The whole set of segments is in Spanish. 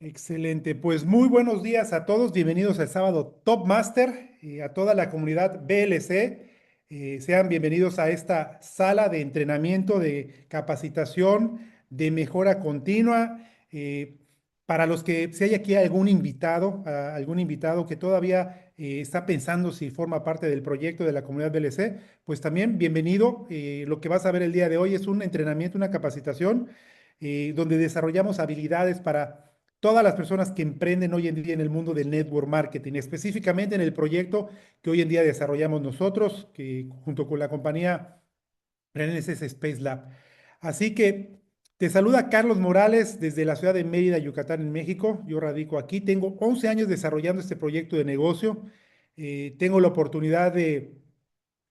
Excelente, pues muy buenos días a todos, bienvenidos al sábado Top Master y a toda la comunidad BLC. Sean bienvenidos a esta sala de entrenamiento, de capacitación, de mejora continua. Para los que, si hay aquí algún invitado que todavía está pensando si forma parte del proyecto de la comunidad BLC, pues también bienvenido. Lo que vas a ver el día de hoy es un entrenamiento, una capacitación donde desarrollamos habilidades para todas las personas que emprenden hoy en día en el mundo del network marketing, específicamente en el proyecto que hoy en día desarrollamos nosotros, que junto con la compañía Reneses Space Lab. Así que te saluda Carlos Morales desde la ciudad de Mérida, Yucatán, en México. Yo radico aquí. Tengo 11 años desarrollando este proyecto de negocio. Tengo la oportunidad de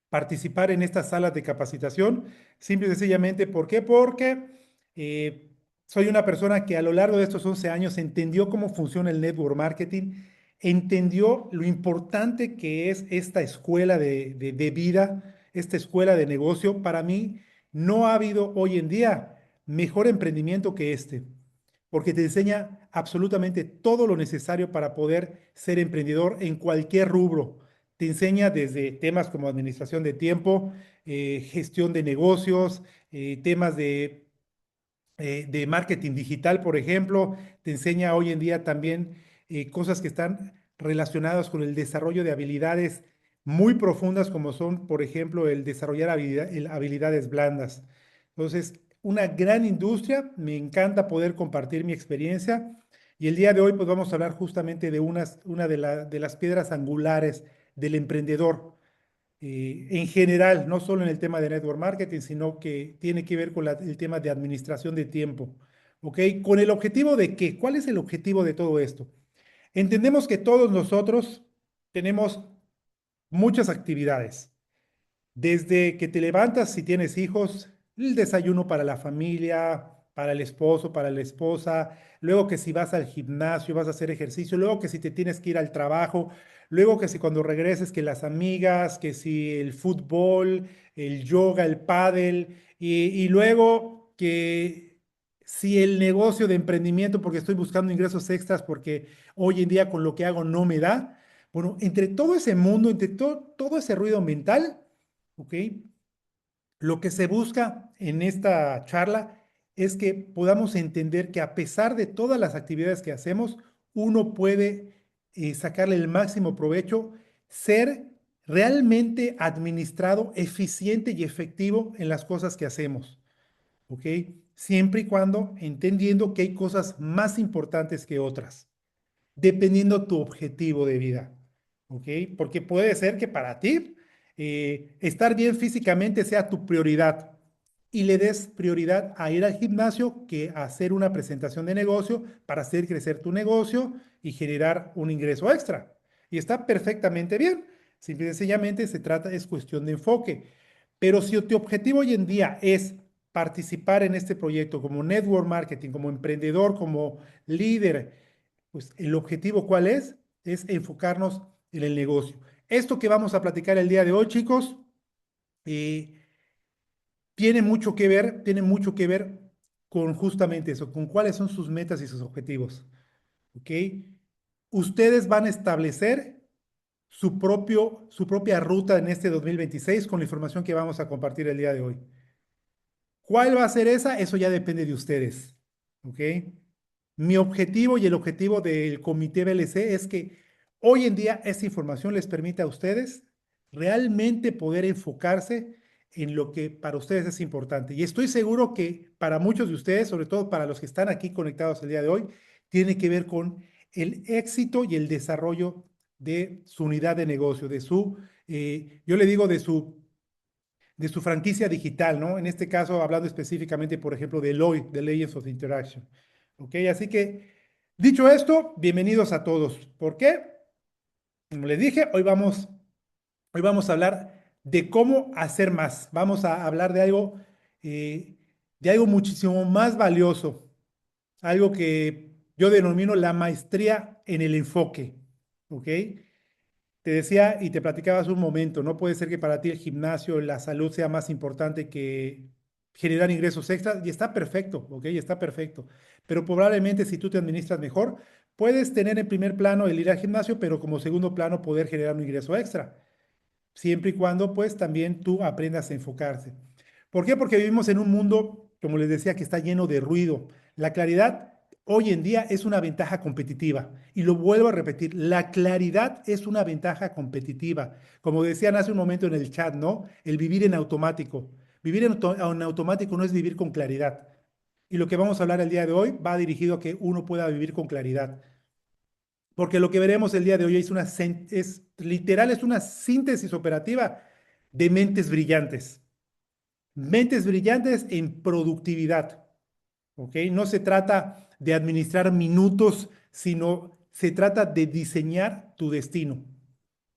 participar en estas salas de capacitación, simple y sencillamente, ¿por qué? Porque soy una persona que a lo largo de estos 11 años entendió cómo funciona el network marketing, entendió lo importante que es esta escuela de vida, esta escuela de negocio. Para mí, no ha habido hoy en día mejor emprendimiento que este, porque te enseña absolutamente todo lo necesario para poder ser emprendedor en cualquier rubro. Te enseña desde temas como administración de tiempo, gestión de negocios, temas de marketing digital, por ejemplo. Te enseña hoy en día también cosas que están relacionadas con el desarrollo de habilidades muy profundas, como son, por ejemplo, el desarrollar habilidades blandas. Entonces, una gran industria. Me encanta poder compartir mi experiencia. Y el día de hoy, pues vamos a hablar justamente de una de las piedras angulares del emprendedor en general, no solo en el tema de network marketing, sino que tiene que ver con el tema de administración de tiempo. ¿Ok? ¿Con el objetivo de qué? ¿Cuál es el objetivo de todo esto? Entendemos que todos nosotros tenemos muchas actividades. Desde que te levantas, si tienes hijos, el desayuno para la familia, para el esposo, para la esposa, luego que si vas al gimnasio, vas a hacer ejercicio, luego que si te tienes que ir al trabajo, luego que si cuando regreses, que las amigas, que si el fútbol, el yoga, el pádel, y luego que si el negocio de emprendimiento, porque estoy buscando ingresos extras, porque hoy en día con lo que hago no me da. Bueno, entre todo ese mundo, entre todo ese ruido mental, ¿ok? Lo que se busca en esta charla es que podamos entender que a pesar de todas las actividades que hacemos, uno puede sacarle el máximo provecho, ser realmente administrado, eficiente y efectivo en las cosas que hacemos, ¿ok? Siempre y cuando entendiendo que hay cosas más importantes que otras, dependiendo tu objetivo de vida, ¿ok? Porque puede ser que para ti estar bien físicamente sea tu prioridad y le des prioridad a ir al gimnasio que a hacer una presentación de negocio para hacer crecer tu negocio y generar un ingreso extra. Y está perfectamente bien. Simple y sencillamente se trata, es cuestión de enfoque. Pero si tu objetivo hoy en día es participar en este proyecto como network marketing, como emprendedor, como líder, pues el objetivo, ¿cuál es? Es enfocarnos en el negocio. Esto que vamos a platicar el día de hoy, chicos, eh, tiene mucho que ver con justamente eso, con cuáles son sus metas y sus objetivos. ¿Ok? Ustedes van a establecer su propia ruta en este 2026 con la información que vamos a compartir el día de hoy. ¿Cuál va a ser esa? Eso ya depende de ustedes. ¿Ok? Mi objetivo y el objetivo del Comité BLC es que hoy en día esta información les permita a ustedes realmente poder enfocarse en lo que para ustedes es importante. Y estoy seguro que para muchos de ustedes, sobre todo para los que están aquí conectados el día de hoy, tiene que ver con el éxito y el desarrollo de su unidad de negocio, yo le digo de su franquicia digital, ¿no? En este caso, hablando específicamente, por ejemplo, de LOI, de Legends of Interaction. ¿Ok? Así que, dicho esto, bienvenidos a todos. ¿Por qué? Como les dije, hoy vamos a hablar de cómo hacer más. Vamos a hablar eh, de algo muchísimo más valioso, algo que yo denomino la maestría en el enfoque. ¿Ok? Te decía y te platicaba hace un momento, no puede ser que para ti el gimnasio, la salud sea más importante generar ingresos extras y está perfecto, ¿ok? Está perfecto. Pero probablemente si tú te administras mejor, puedes tener en primer plano el ir al gimnasio, pero como segundo plano poder generar un ingreso extra, siempre y cuando pues también tú aprendas a enfocarse. ¿Por qué? Porque vivimos en un mundo, como les decía, que está lleno de ruido. La claridad hoy en día es una ventaja competitiva. Y lo vuelvo a repetir, la claridad es una ventaja competitiva. Como decían hace un momento en el chat, ¿no? El vivir en automático. Vivir en automático no es vivir con claridad. Y lo que vamos a hablar el día de hoy va dirigido a que uno pueda vivir con claridad. Porque lo que veremos el día de hoy es literal, es una síntesis operativa de mentes brillantes. Mentes brillantes en productividad, ¿ok? No se trata de administrar minutos, sino se trata de diseñar tu destino,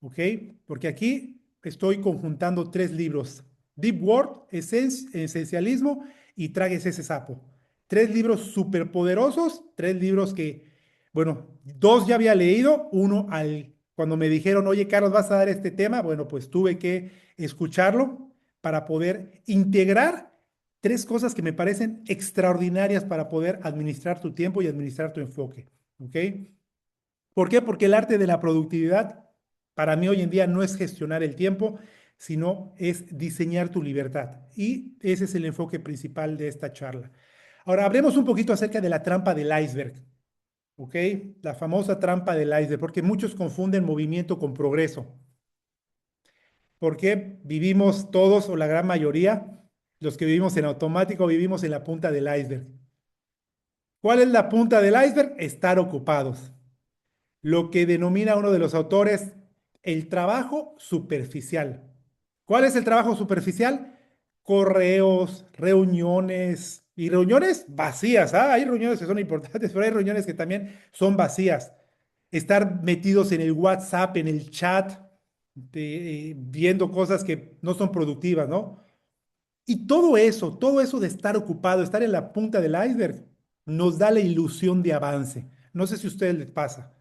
¿ok? Porque aquí estoy conjuntando tres libros: Deep Work, Esencialismo y Tráguese ese sapo. Tres libros superpoderosos, tres libros que, bueno, dos ya había leído, cuando me dijeron, oye, Carlos, vas a dar este tema, bueno, pues tuve que escucharlo para poder integrar tres cosas que me parecen extraordinarias para poder administrar tu tiempo y administrar tu enfoque, ¿ok? ¿Por qué? Porque el arte de la productividad para mí hoy en día no es gestionar el tiempo, sino es diseñar tu libertad. Y ese es el enfoque principal de esta charla. Ahora, hablemos un poquito acerca de la trampa del iceberg, ¿ok? La famosa trampa del iceberg, porque muchos confunden movimiento con progreso. Porque vivimos todos, o la gran mayoría, los que vivimos en automático, vivimos en la punta del iceberg. ¿Cuál es la punta del iceberg? Estar ocupados. Lo que denomina uno de los autores el trabajo superficial. ¿Cuál es el trabajo superficial? Correos, reuniones y reuniones vacías. ¿Ah? Hay reuniones que son importantes, pero hay reuniones que también son vacías. Estar metidos en el WhatsApp, en el chat, viendo cosas que no son productivas, ¿no? Y todo eso de estar ocupado, estar en la punta del iceberg, nos da la ilusión de avance. No sé si a ustedes les pasa.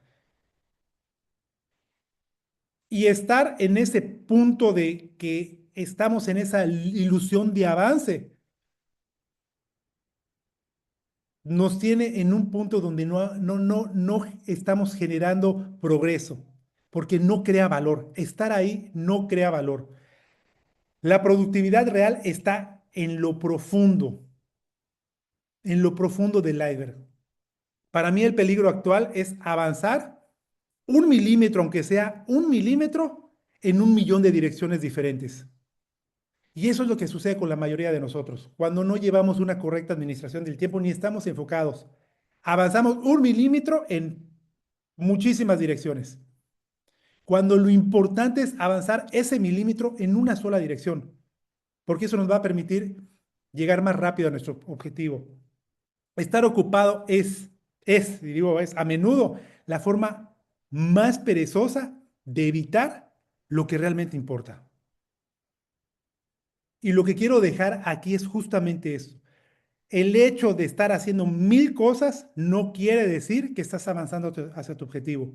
Y estar en ese punto de que estamos en esa ilusión de avance, nos tiene en un punto donde no estamos generando progreso, porque no crea valor. Estar ahí no crea valor. La productividad real está en lo profundo del iceberg. Para mí el peligro actual es avanzar un milímetro, aunque sea un milímetro, en un millón de direcciones diferentes. Y eso es lo que sucede con la mayoría de nosotros, cuando no llevamos una correcta administración del tiempo ni estamos enfocados. Avanzamos un milímetro en muchísimas direcciones, cuando lo importante es avanzar ese milímetro en una sola dirección, porque eso nos va a permitir llegar más rápido a nuestro objetivo. Estar ocupado y digo, es a menudo la forma más perezosa de evitar lo que realmente importa. Y lo que quiero dejar aquí es justamente eso. El hecho de estar haciendo mil cosas no quiere decir que estás avanzando hacia tu objetivo.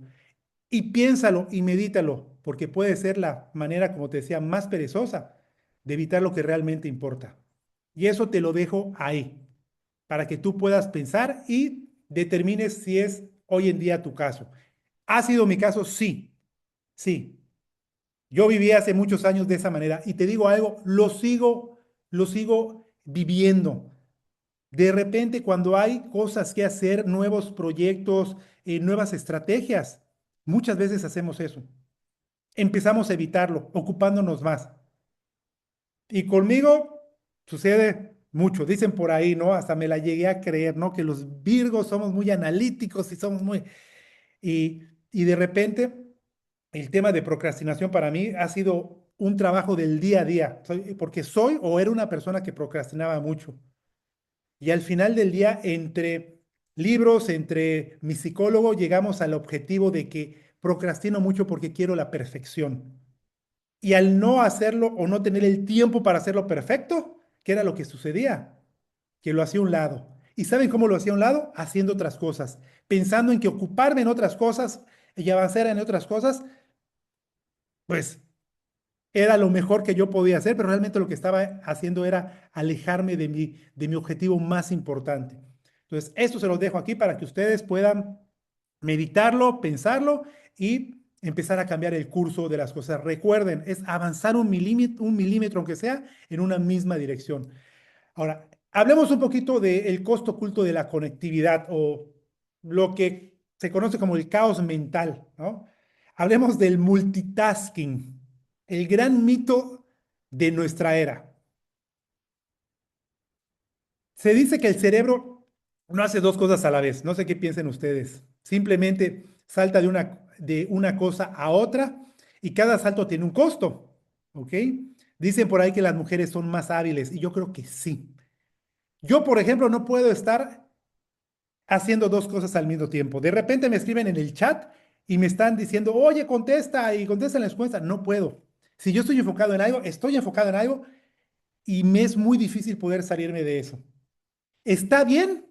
Y piénsalo y medítalo, porque puede ser la manera, como te decía, más perezosa de evitar lo que realmente importa. Y eso te lo dejo ahí, para que tú puedas pensar y determines si es hoy en día tu caso. ¿Ha sido mi caso? Sí, sí. Yo viví hace muchos años de esa manera y te digo algo, lo sigo viviendo. De repente, cuando hay cosas que hacer, nuevos proyectos, nuevas estrategias, muchas veces hacemos eso. Empezamos a evitarlo, ocupándonos más. Y conmigo sucede mucho. Dicen por ahí, ¿no? Hasta me la llegué a creer, ¿no? Que los Virgos somos muy analíticos y somos muy... Y, y de repente, el tema de procrastinación para mí ha sido un trabajo del día a día, porque soy o era una persona que procrastinaba mucho. Y al final del día, entre libros, entre mi psicólogo, llegamos al objetivo de que procrastino mucho porque quiero la perfección. Y al no hacerlo o no tener el tiempo para hacerlo perfecto, ¿qué era lo que sucedía? Que lo hacía a un lado. ¿Y saben cómo lo hacía a un lado? Haciendo otras cosas, pensando en que ocuparme en otras cosas y avanzar en otras cosas, pues era lo mejor que yo podía hacer, pero realmente lo que estaba haciendo era alejarme de mi objetivo más importante. Entonces, esto se los dejo aquí para que ustedes puedan meditarlo, pensarlo y empezar a cambiar el curso de las cosas. Recuerden, es avanzar un milímetro, aunque sea, en una misma dirección. Ahora, hablemos un poquito del costo oculto de la conectividad o lo que se conoce como el caos mental, ¿no? Hablemos del multitasking, el gran mito de nuestra era. Se dice que el cerebro no hace dos cosas a la vez, no sé qué piensen ustedes. Simplemente salta de una cosa a otra y cada salto tiene un costo, ¿ok? Dicen por ahí que las mujeres son más hábiles y yo creo que sí. Yo, por ejemplo, no puedo estar haciendo dos cosas al mismo tiempo. De repente me escriben en el chat y me están diciendo, oye, contesta y contesta en la respuesta. No puedo. Si yo estoy enfocado en algo, estoy enfocado en algo y me es muy difícil poder salirme de eso. ¿Está bien?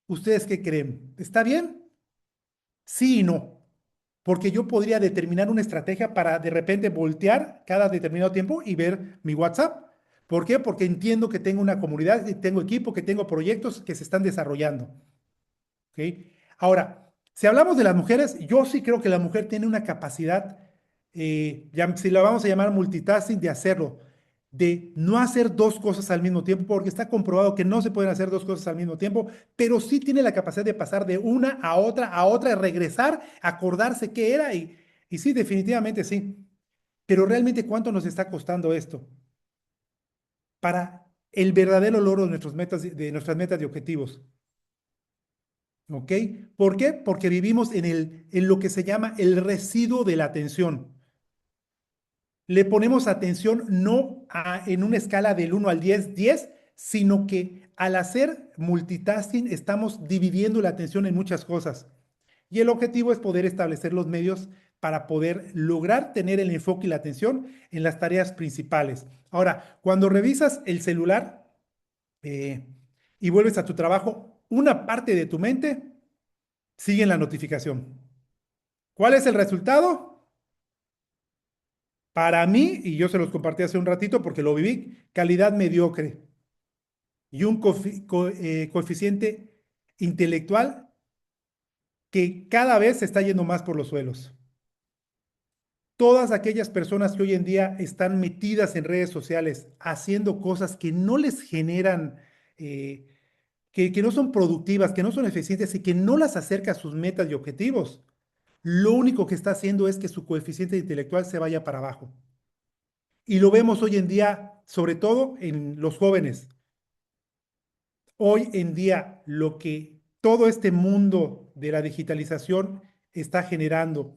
¿Ustedes qué creen? ¿Está bien? Sí y no. Porque yo podría determinar una estrategia para de repente voltear cada determinado tiempo y ver mi WhatsApp. ¿Por qué? Porque entiendo que tengo una comunidad, que tengo equipo, que tengo proyectos que se están desarrollando. ¿Ok? Ahora, si hablamos de las mujeres, yo sí creo que la mujer tiene una capacidad, si la vamos a llamar multitasking, de hacerlo, de no hacer dos cosas al mismo tiempo, porque está comprobado que no se pueden hacer dos cosas al mismo tiempo, pero sí tiene la capacidad de pasar de una a otra, y regresar, acordarse qué era, y sí, definitivamente sí. Pero realmente, ¿cuánto nos está costando esto para el verdadero logro de de nuestras metas y objetivos? ¿Ok? ¿Por qué? Porque vivimos en lo que se llama el residuo de la atención. Le ponemos atención no en una escala del 1 al 10, 10, sino que al hacer multitasking estamos dividiendo la atención en muchas cosas. Y el objetivo es poder establecer los medios para poder lograr tener el enfoque y la atención en las tareas principales. Ahora, cuando revisas el celular eh, y vuelves a tu trabajo, una parte de tu mente siguen la notificación. ¿Cuál es el resultado? Para mí, y yo se los compartí hace un ratito porque lo viví, calidad mediocre y un coeficiente intelectual que cada vez se está yendo más por los suelos. Todas aquellas personas que hoy en día están metidas en redes sociales haciendo cosas que no les generan, eh, que no son productivas, que no son eficientes y que no las acerca a sus metas y objetivos, lo único que está haciendo es que su coeficiente intelectual se vaya para abajo. Y lo vemos hoy en día, sobre todo en los jóvenes. Hoy en día, lo que todo este mundo de la digitalización está generando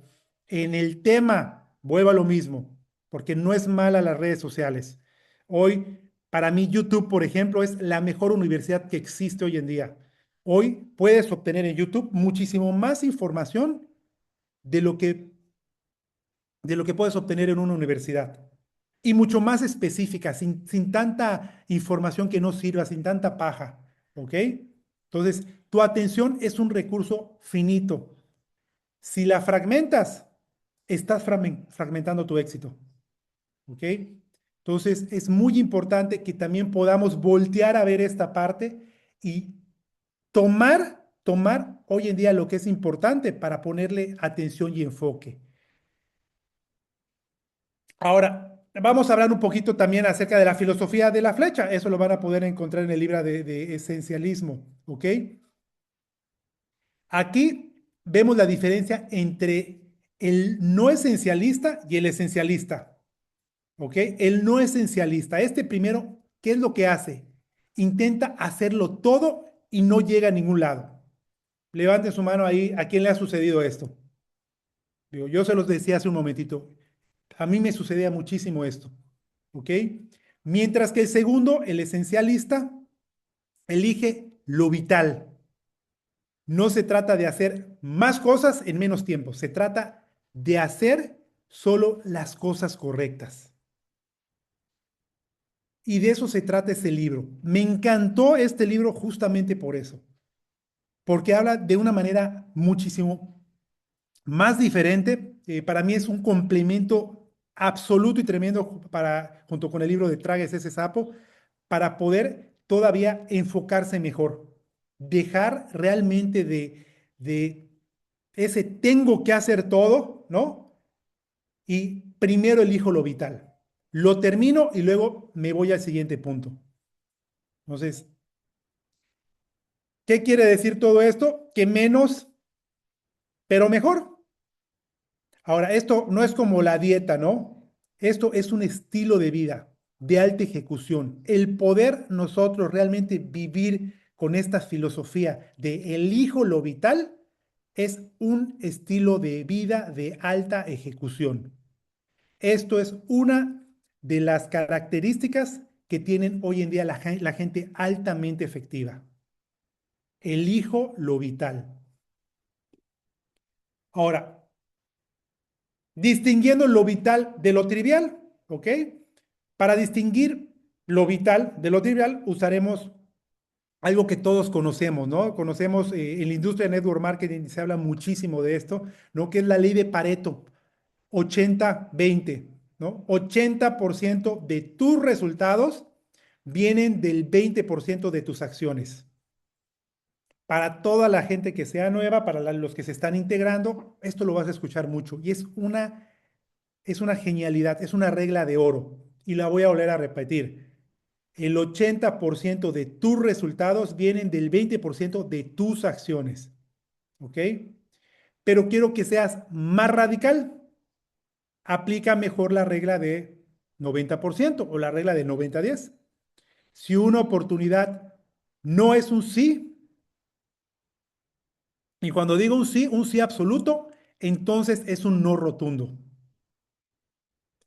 en el tema, vuelvo a lo mismo, porque no es mala las redes sociales. Hoy, para mí, YouTube, por ejemplo, es la mejor universidad que existe hoy en día. Hoy puedes obtener en YouTube muchísimo más información de lo que puedes obtener en una universidad. Y mucho más específica, sin tanta información que no sirva, sin tanta paja. ¿Ok? Entonces, tu atención es un recurso finito. Si la fragmentas, estás fragmentando tu éxito. ¿Ok? Entonces, es muy importante que también podamos voltear a ver esta parte y tomar hoy en día lo que es importante para ponerle atención y enfoque. Ahora, vamos a hablar un poquito también acerca de la filosofía de la flecha. Eso lo van a poder encontrar en el libro de esencialismo, ¿ok? Aquí vemos la diferencia entre el no esencialista y el esencialista, ¿ok? El no esencialista, este primero, ¿qué es lo que hace? Intenta hacerlo todo y no llega a ningún lado. Levanten su mano ahí, ¿a quién le ha sucedido esto? Digo, yo se los decía hace un momentito, a mí me sucedía muchísimo esto. ¿Ok? Mientras que el segundo, el esencialista, elige lo vital. No se trata de hacer más cosas en menos tiempo, se trata de hacer solo las cosas correctas. Y de eso se trata este libro. Me encantó este libro justamente por eso, porque habla de una manera muchísimo más diferente. Para mí es un complemento absoluto y tremendo junto con el libro de Tragues ese sapo, para poder todavía enfocarse mejor. Dejar realmente de ese tengo que hacer todo, ¿no? Y primero elijo lo vital. Lo termino y luego me voy al siguiente punto. Entonces, ¿qué quiere decir todo esto? Que menos, pero mejor. Ahora, esto no es como la dieta, ¿no? Esto es un estilo de vida de alta ejecución. El poder nosotros realmente vivir con esta filosofía de elijo lo vital es un estilo de vida de alta ejecución. Esto es una de las características que tienen hoy en día la gente altamente efectiva. Elijo lo vital. Ahora, distinguiendo lo vital de lo trivial, ¿ok? Para distinguir lo vital de lo trivial, usaremos algo que todos conocemos, ¿no? Conocemos en la industria de network marketing, se habla muchísimo de esto, ¿no? Que es la ley de Pareto, 80-20, ¿no? 80% de tus resultados vienen del 20% de tus acciones. Para toda la gente que sea nueva, para los que se están integrando, esto lo vas a escuchar mucho y es una genialidad, es una regla de oro y la voy a volver a repetir. El 80% de tus resultados vienen del 20% de tus acciones, ¿ok? Pero quiero que seas más radical. Aplica mejor la regla de 90% o la regla de 90-10. Si una oportunidad no es un sí, y cuando digo un sí absoluto, entonces es un no rotundo.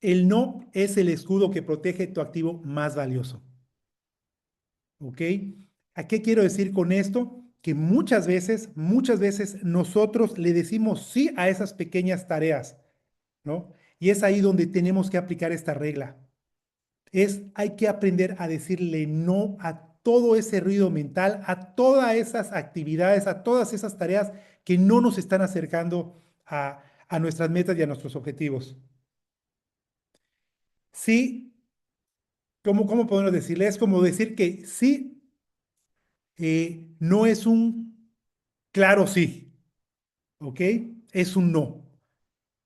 El no es el escudo que protege tu activo más valioso. ¿Ok? ¿A qué quiero decir con esto? Que muchas veces nosotros le decimos sí a esas pequeñas tareas, ¿no? Y es ahí donde tenemos que aplicar esta regla. Hay que aprender a decirle no a todo ese ruido mental, a todas esas actividades, a todas esas tareas que no nos están acercando a nuestras metas y a nuestros objetivos. Sí, ¿cómo podemos decirle? Es como decir que sí no es un claro sí, ¿ok? Es un no.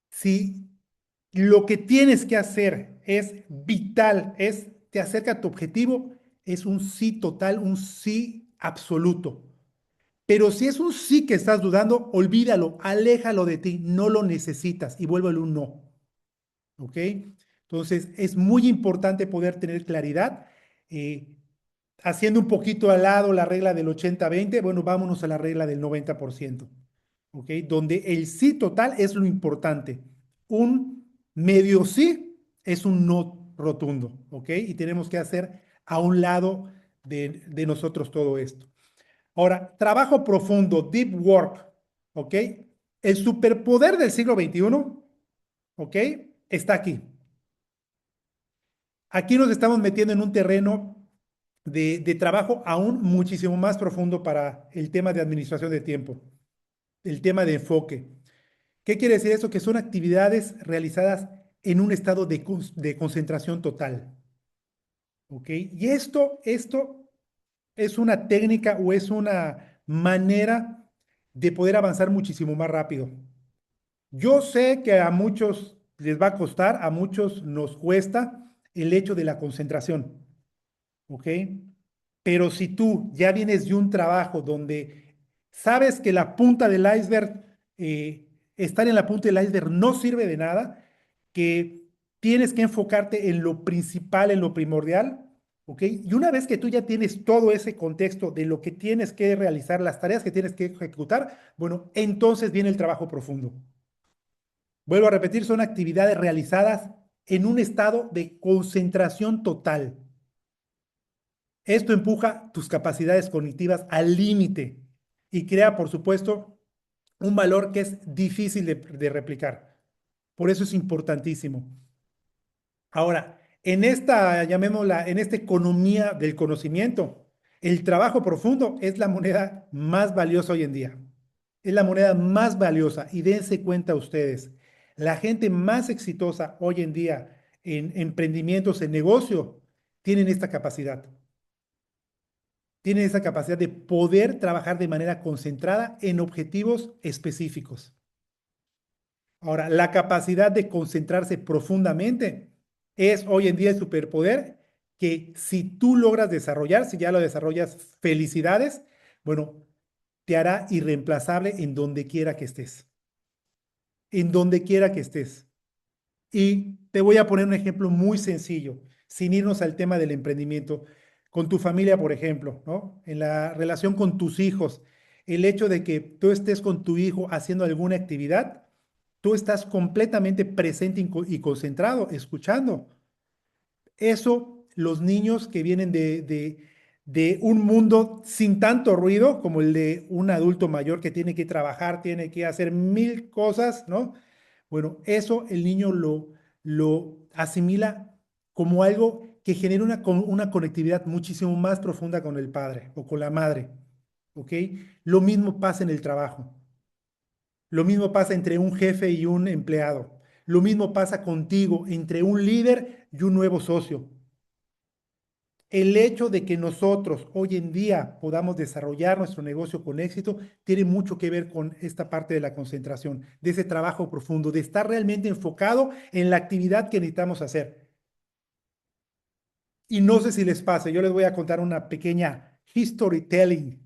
Si lo que tienes que hacer es vital, te acerca a tu objetivo, es un sí total, un sí absoluto. Pero si es un sí que estás dudando, olvídalo, aléjalo de ti, no lo necesitas y vuélvelo un no. ¿Ok? Entonces, es muy importante poder tener claridad. eh, Haciendo un poquito al lado la regla del 80-20, bueno, vámonos a la regla del 90%. ¿Ok? Donde el sí total es lo importante. Un medio sí es un no rotundo. ¿Ok? Y tenemos que hacer a un lado de nosotros todo esto. Ahora, trabajo profundo, deep work, ¿ok? El superpoder del siglo XXI, ¿ok? Está aquí. Aquí nos estamos metiendo en un terreno de trabajo aún muchísimo más profundo para el tema de administración de tiempo, el tema de enfoque. ¿Qué quiere decir eso? Que son actividades realizadas en un estado de concentración total, ¿ok? Y esto es una técnica o es una manera de poder avanzar muchísimo más rápido. Yo sé que a muchos les va a costar, a muchos nos cuesta el hecho de la concentración, ¿ok? Pero si tú ya vienes de un trabajo donde sabes que la punta del iceberg, estar en la punta del iceberg no sirve de nada, que tienes que enfocarte en lo principal, en lo primordial, ¿ok? Y una vez que tú ya tienes todo ese contexto de lo que tienes que realizar, las tareas que tienes que ejecutar, bueno, entonces viene el trabajo profundo. Vuelvo a repetir, son actividades realizadas en un estado de concentración total. Esto empuja tus capacidades cognitivas al límite y crea, por supuesto, un valor que es difícil de replicar. Por eso es importantísimo. Ahora, en esta, llamémosla, en esta economía del conocimiento, el trabajo profundo es la moneda más valiosa hoy en día. Es la moneda más valiosa y dense cuenta ustedes. La gente más exitosa hoy en día en emprendimientos, en negocio, tienen esta capacidad. Tienen esa capacidad de poder trabajar de manera concentrada en objetivos específicos. Ahora, la capacidad de concentrarse profundamente es hoy en día el superpoder que si tú logras desarrollar, si ya lo desarrollas, felicidades, bueno, te hará irreemplazable en donde quiera que estés, en donde quiera que estés. Y te voy a poner un ejemplo muy sencillo, sin irnos al tema del emprendimiento. Con tu familia, por ejemplo, ¿no? En la relación con tus hijos, el hecho de que tú estés con tu hijo haciendo alguna actividad, tú estás completamente presente y concentrado, escuchando. Eso, los niños que vienen de un mundo sin tanto ruido como el de un adulto mayor que tiene que trabajar, tiene que hacer mil cosas, ¿no? Bueno, eso el niño lo asimila como algo que genera una conectividad muchísimo más profunda con el padre o con la madre, ¿ok? Lo mismo pasa en el trabajo. Lo mismo pasa entre un jefe y un empleado. Lo mismo pasa contigo, entre un líder y un nuevo socio. El hecho de que nosotros hoy en día podamos desarrollar nuestro negocio con éxito tiene mucho que ver con esta parte de la concentración, de ese trabajo profundo, de estar realmente enfocado en la actividad que necesitamos hacer. Y no sé si les pasa, yo les voy a contar una pequeña storytelling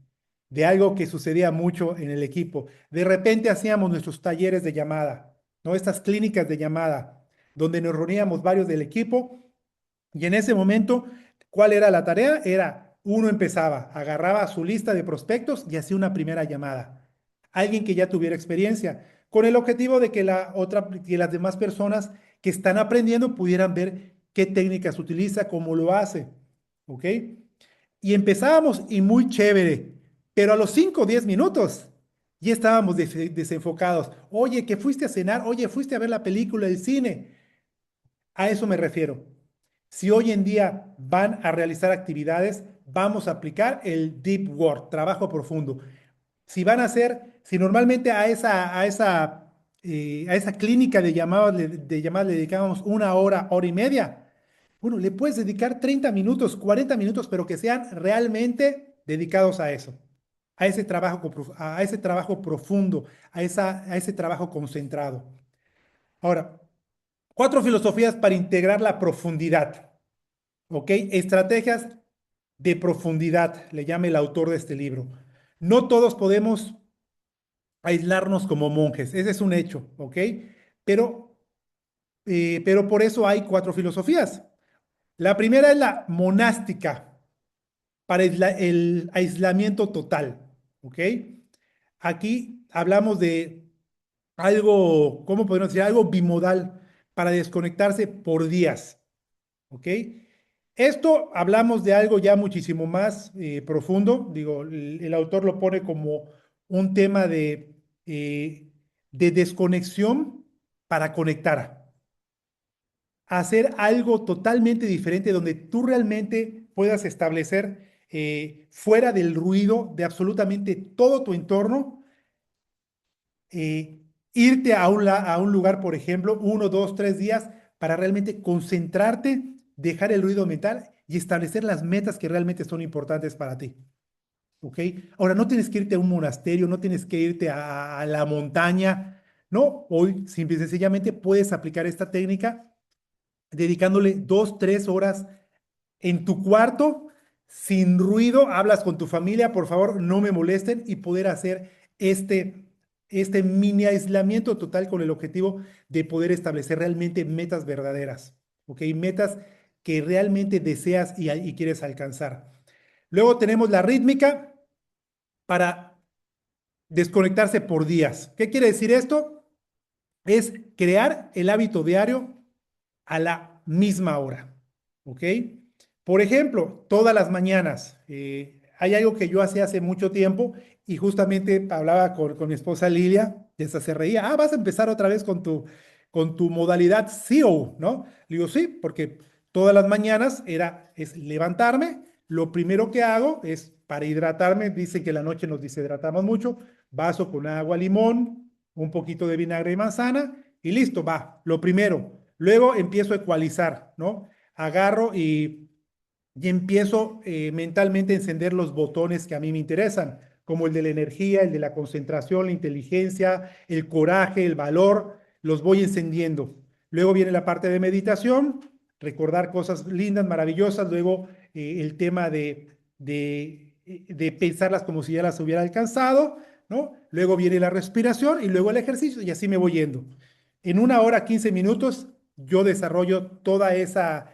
de algo que sucedía mucho en el equipo. De repente hacíamos nuestros talleres de llamada, ¿no? Estas clínicas de llamada, donde nos reuníamos varios del equipo y en ese momento, ¿cuál era la tarea? Era, uno empezaba, agarraba su lista de prospectos y hacía una primera llamada. Alguien que ya tuviera experiencia, con el objetivo de que que las demás personas que están aprendiendo pudieran ver qué técnicas utiliza, cómo lo hace. ¿Ok? Y empezábamos y muy chévere, pero a los 5 o 10 minutos ya estábamos desenfocados. Oye, que fuiste a cenar, oye, fuiste a ver la película, el cine. A eso me refiero. Si hoy en día van a realizar actividades, vamos a aplicar el deep work, trabajo profundo. Si van a hacer, si normalmente a esa clínica de llamadas le dedicábamos una hora, hora y media, bueno, le puedes dedicar 30 minutos, 40 minutos, pero que sean realmente dedicados a eso, a ese trabajo profundo, a ese trabajo concentrado. Ahora, 4 filosofías para integrar la profundidad. ¿Ok? Estrategias de profundidad, le llama el autor de este libro. No todos podemos aislarnos como monjes, ese es un hecho, ¿ok? Pero, pero por eso hay 4 filosofías. La primera es la monástica, para el aislamiento total, ¿ok? Aquí hablamos de algo, ¿cómo podemos decir? Algo bimodal, para desconectarse por días. ¿Ok? Esto hablamos de algo ya muchísimo más profundo. Digo, el autor lo pone como un tema de desconexión para conectar. Hacer algo totalmente diferente donde tú realmente puedas establecer fuera del ruido de absolutamente todo tu entorno, irte a un lugar, por ejemplo, 1, 2, 3 días para realmente concentrarte, dejar el ruido mental y establecer las metas que realmente son importantes para ti. ¿Ok? Ahora, no tienes que irte a un monasterio, no tienes que irte a la montaña, no, hoy simple y sencillamente puedes aplicar esta técnica dedicándole 2, 3 horas en tu cuarto, sin ruido, hablas con tu familia, por favor, no me molesten y poder hacer este mini aislamiento total con el objetivo de poder establecer realmente metas verdaderas, ¿ok? Metas que realmente deseas y quieres alcanzar. Luego tenemos la rítmica para desconectarse por días. ¿Qué quiere decir esto? Es crear el hábito diario a la misma hora, ¿ok? Por ejemplo, todas las mañanas, hay algo que yo hacía hace mucho tiempo y justamente hablaba con mi esposa Lilia, y esa se reía, vas a empezar otra vez con tu modalidad CEO, ¿no? Le digo, sí, porque todas las mañanas es levantarme, lo primero que hago es para hidratarme, dicen que la noche nos deshidratamos mucho, vaso con agua, limón, un poquito de vinagre y manzana, y listo, va, lo primero. Luego empiezo a ecualizar, ¿no? Agarro y empiezo mentalmente a encender los botones que a mí me interesan, como el de la energía, el de la concentración, la inteligencia, el coraje, el valor, los voy encendiendo. Luego viene la parte de meditación, recordar cosas lindas, maravillosas, luego el tema de pensarlas como si ya las hubiera alcanzado, ¿no? Luego viene la respiración y luego el ejercicio y así me voy yendo. En 1 hora, 15 minutos, yo desarrollo toda esa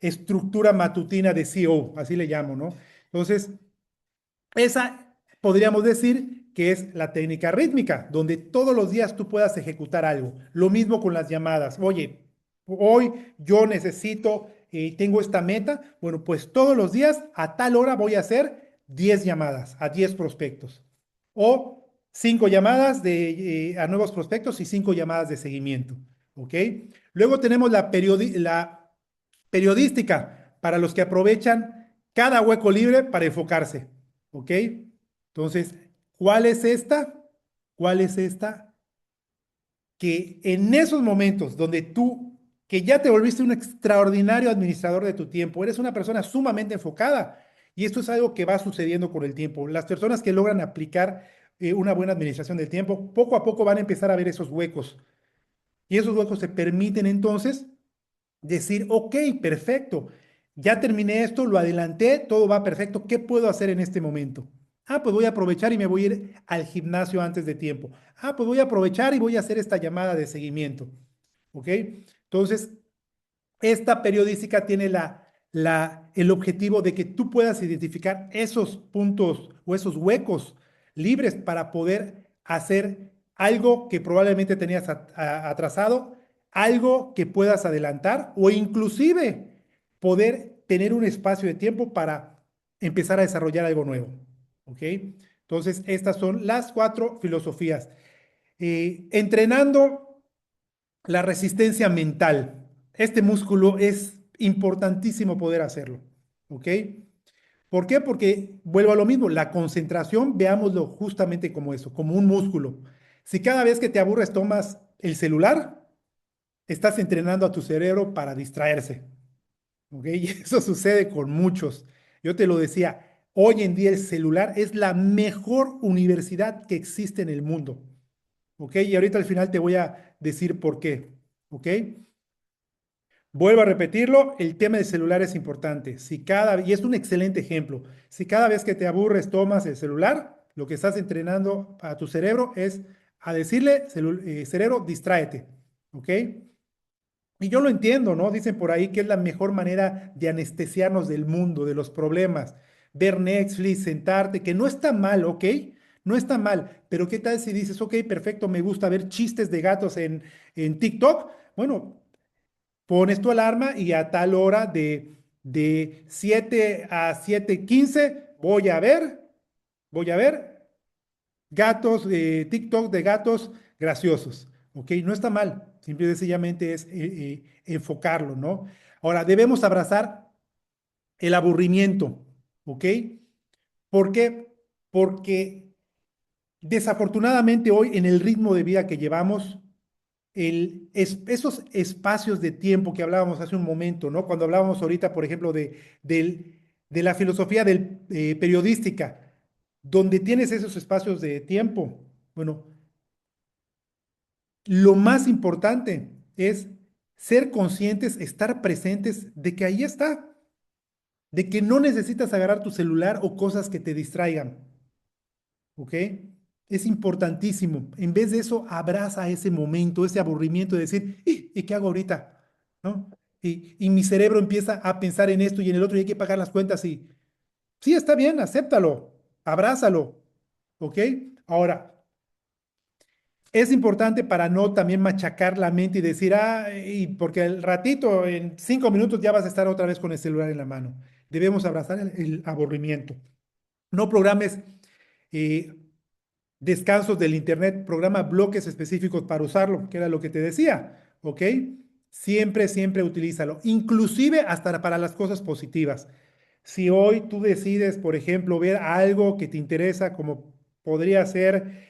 estructura matutina de CEO, así le llamo, ¿no? Entonces, esa podríamos decir que es la técnica rítmica, donde todos los días tú puedas ejecutar algo. Lo mismo con las llamadas. Oye, hoy yo necesito, tengo esta meta, bueno, pues todos los días a tal hora voy a hacer 10 llamadas a 10 prospectos. O 5 llamadas a nuevos prospectos y 5 llamadas de seguimiento. ¿Ok? Luego tenemos la periodística para los que aprovechan cada hueco libre para enfocarse. ¿Ok? Entonces, ¿cuál es esta? ¿Cuál es esta? Que en esos momentos donde tú, que ya te volviste un extraordinario administrador de tu tiempo, eres una persona sumamente enfocada, y esto es algo que va sucediendo con el tiempo. Las personas que logran aplicar una buena administración del tiempo, poco a poco van a empezar a ver esos huecos, y esos huecos se permiten entonces decir, ok, perfecto, ya terminé esto, lo adelanté, todo va perfecto, ¿qué puedo hacer en este momento? Ah, pues voy a aprovechar y me voy a ir al gimnasio antes de tiempo. Ah, pues voy a aprovechar y voy a hacer esta llamada de seguimiento. ¿Ok? Entonces, esta periodística tiene el objetivo de que tú puedas identificar esos puntos o esos huecos libres para poder hacer algo que probablemente tenías atrasado, algo que puedas adelantar o inclusive poder tener un espacio de tiempo para empezar a desarrollar algo nuevo. ¿Ok? Entonces, estas son las 4 filosofías. Entrenando la resistencia mental. Este músculo es importantísimo poder hacerlo. ¿Ok? ¿Por qué? Porque vuelvo a lo mismo, la concentración, veámoslo justamente como eso, como un músculo. Si cada vez que te aburres tomas el celular, estás entrenando a tu cerebro para distraerse. ¿Ok? Y eso sucede con muchos. Yo te lo decía, hoy en día el celular es la mejor universidad que existe en el mundo. ¿Ok? Y ahorita al final te voy a decir por qué. ¿Ok? Vuelvo a repetirlo, el tema del celular es importante. Y es un excelente ejemplo, si cada vez que te aburres tomas el celular, lo que estás entrenando a tu cerebro es a decirle, cerebro, distráete, ¿ok? Y yo lo entiendo, ¿no? Dicen por ahí que es la mejor manera de anestesiarnos del mundo, de los problemas. Ver Netflix, sentarte, que no está mal, ¿ok? No está mal, pero ¿qué tal si dices, ok, perfecto, me gusta ver chistes de gatos en TikTok? Bueno, pones tu alarma y a tal hora de 7 a 7:15 voy a ver gatos, TikTok de gatos graciosos. ¿Ok? No está mal, simple y sencillamente es enfocarlo, ¿no? Ahora, debemos abrazar el aburrimiento. ¿Ok? ¿Por qué? Porque desafortunadamente hoy en el ritmo de vida que llevamos, esos espacios de tiempo que hablábamos hace un momento, ¿no? Cuando hablábamos ahorita, por ejemplo, de la filosofía periodística, donde tienes esos espacios de tiempo, bueno, lo más importante es ser conscientes, estar presentes de que ahí está, de que no necesitas agarrar tu celular o cosas que te distraigan. ¿Ok? Es importantísimo. En vez de eso, abraza ese momento, ese aburrimiento de decir, ¿y qué hago ahorita? ¿No? Y mi cerebro empieza a pensar en esto y en el otro y hay que pagar las cuentas y, sí, está bien, acéptalo, abrázalo. ¿Ok? Ahora, es importante para no también machacar la mente y decir, y porque al ratito, en 5 minutos ya vas a estar otra vez con el celular en la mano. Debemos abrazar el aburrimiento. No programes eh, descansos del internet, programa bloques específicos para usarlo, que era lo que te decía, ¿ok? Siempre, siempre utilízalo, inclusive hasta para las cosas positivas. Si hoy tú decides, por ejemplo, ver algo que te interesa, como podría ser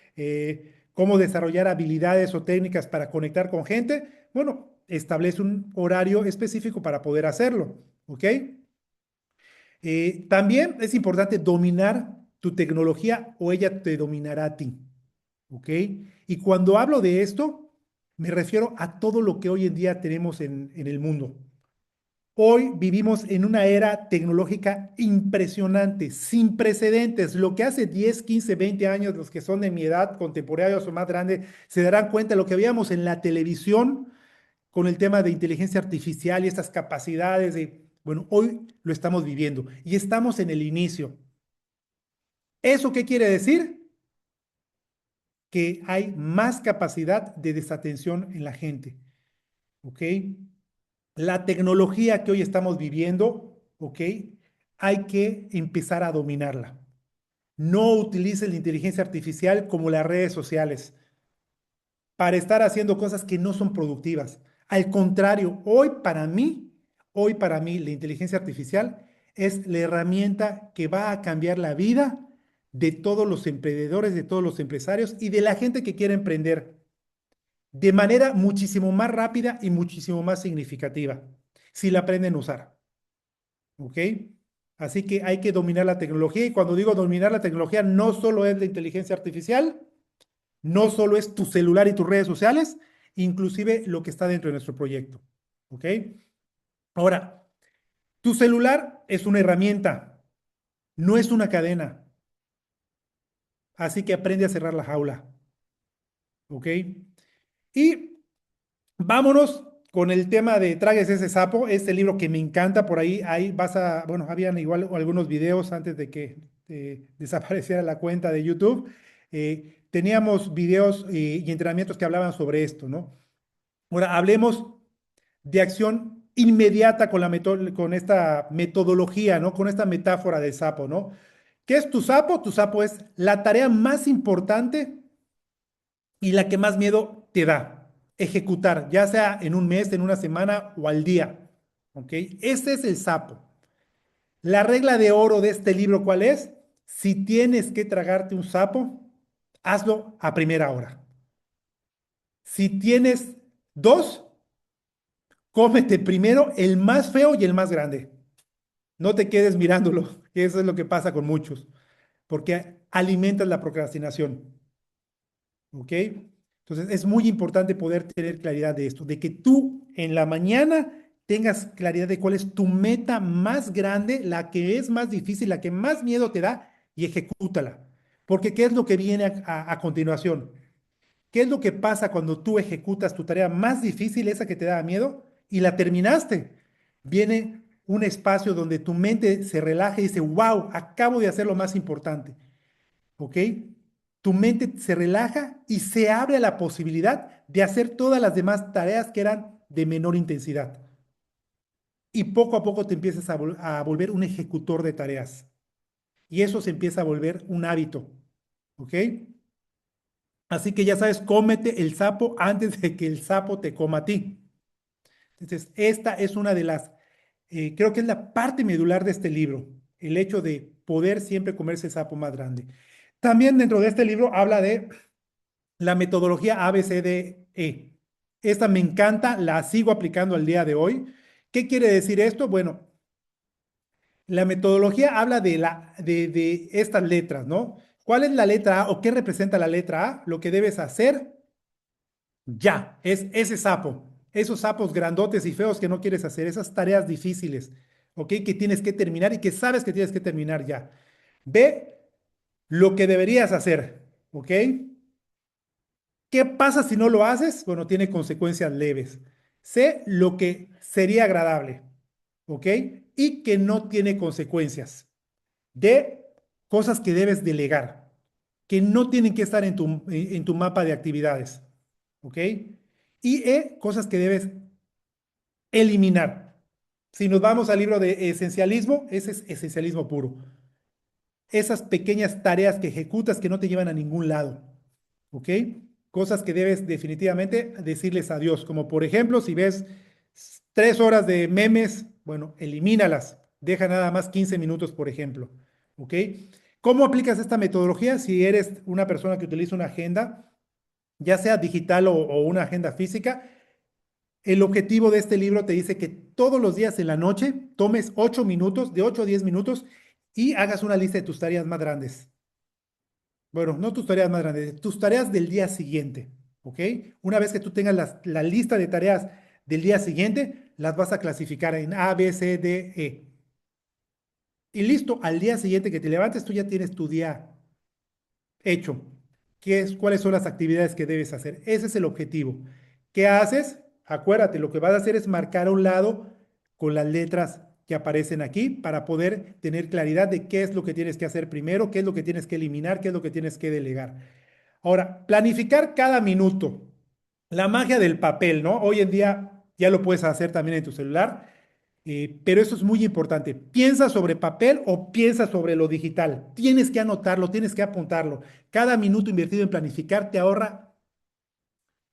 cómo desarrollar habilidades o técnicas para conectar con gente, bueno, establece un horario específico para poder hacerlo, ¿ok? También es importante dominar tu tecnología o ella te dominará a ti, ¿ok? Y cuando hablo de esto, me refiero a todo lo que hoy en día tenemos en el mundo. Hoy vivimos en una era tecnológica impresionante, sin precedentes. Lo que hace 10, 15, 20 años, los que son de mi edad, contemporáneos o más grandes, se darán cuenta de lo que veíamos en la televisión con el tema de inteligencia artificial y estas capacidades de, bueno, hoy lo estamos viviendo y estamos en el inicio. ¿Eso qué quiere decir? Que hay más capacidad de desatención en la gente, ¿ok? La tecnología que hoy estamos viviendo, ¿ok? Hay que empezar a dominarla. No utilices la inteligencia artificial como las redes sociales para estar haciendo cosas que no son productivas. Al contrario, hoy para mí, la inteligencia artificial es la herramienta que va a cambiar la vida de todos los emprendedores, de todos los empresarios y de la gente que quiere emprender de manera muchísimo más rápida y muchísimo más significativa, si la aprenden a usar. ¿Ok? Así que hay que dominar la tecnología y cuando digo dominar la tecnología, no solo es la inteligencia artificial, no solo es tu celular y tus redes sociales, inclusive lo que está dentro de nuestro proyecto. ¿Ok? Ahora, tu celular es una herramienta, no es una cadena. Así que aprende a cerrar la jaula. ¿Ok? Y vámonos con el tema de Tragues ese sapo, este libro que me encanta, por ahí vas a, bueno, habían igual algunos videos antes de que desapareciera la cuenta de YouTube. Teníamos videos y entrenamientos que hablaban sobre esto, ¿no? Ahora, hablemos de acción inmediata con, con esta metodología, ¿no? Con esta metáfora del sapo, ¿no? ¿Qué es tu sapo? Tu sapo es la tarea más importante y la que más miedo te da ejecutar, ya sea en un mes, en una semana o al día. ¿Ok? Ese es el sapo. La regla de oro de este libro, ¿cuál es? Si tienes que tragarte un sapo, hazlo a primera hora. Si tienes dos, cómete primero el más feo y el más grande. No te quedes mirándolo, que eso es lo que pasa con muchos, porque alimentas la procrastinación. ¿Ok? Entonces es muy importante poder tener claridad de esto, de que tú en la mañana tengas claridad de cuál es tu meta más grande, la que es más difícil, la que más miedo te da y ejecútala. Porque ¿qué es lo que viene a continuación? ¿Qué es lo que pasa cuando tú ejecutas tu tarea más difícil, esa que te da miedo, y la terminaste? Viene un espacio donde tu mente se relaja y dice, wow, acabo de hacer lo más importante. ¿Ok? Tu mente se relaja y se abre a la posibilidad de hacer todas las demás tareas que eran de menor intensidad. Y poco a poco te empiezas a volver un ejecutor de tareas. Y eso se empieza a volver un hábito. ¿Ok? Así que ya sabes, cómete el sapo antes de que el sapo te coma a ti. Entonces, esta es una de las, creo que es la parte medular de este libro, el hecho de poder siempre comerse el sapo más grande. También dentro de este libro habla de la metodología ABCDE. Esta me encanta, la sigo aplicando al día de hoy. ¿Qué quiere decir esto? Bueno, la metodología habla de estas letras, ¿no? ¿Cuál es la letra A o qué representa la letra A? Lo que debes hacer ya, es ese sapo, esos sapos grandotes y feos que no quieres hacer, esas tareas difíciles, ¿ok? Que tienes que terminar y que sabes que tienes que terminar ya. B, lo que deberías hacer, ¿ok? ¿Qué pasa si no lo haces? Bueno, tiene consecuencias leves. Sé lo que sería agradable, ¿ok? Y que no tiene consecuencias. D, cosas que debes delegar, que no tienen que estar en tu mapa de actividades, ¿ok? Y cosas que debes eliminar. Si nos vamos al libro de esencialismo, ese es esencialismo puro. Esas pequeñas tareas que ejecutas que no te llevan a ningún lado. ¿Ok? Cosas que debes definitivamente decirles adiós, como por ejemplo, si ves 3 horas de memes, bueno, elimínalas, deja nada más 15 minutos, por ejemplo. ¿Ok? ¿Cómo aplicas esta metodología? Si eres una persona que utiliza una agenda, ya sea digital o una agenda física. El objetivo de este libro te dice que todos los días en la noche tomes 8 minutos, de 8 a 10 minutos, y hagas una lista de tus tareas más grandes. Bueno, no tus tareas más grandes, tus tareas del día siguiente, ¿ok? Una vez que tú tengas la lista de tareas del día siguiente, las vas a clasificar en A, B, C, D, E. Y listo, al día siguiente que te levantes, tú ya tienes tu día hecho. ¿Cuáles son las actividades que debes hacer? Ese es el objetivo. ¿Qué haces? Acuérdate, lo que vas a hacer es marcar a un lado con las letras que aparecen aquí para poder tener claridad de qué es lo que tienes que hacer primero, qué es lo que tienes que eliminar, qué es lo que tienes que delegar. Ahora, planificar cada minuto. La magia del papel, ¿no? Hoy en día ya lo puedes hacer también en tu celular, pero eso es muy importante. ¿Piensa sobre papel o piensa sobre lo digital? Tienes que anotarlo, tienes que apuntarlo. Cada minuto invertido en planificar te ahorra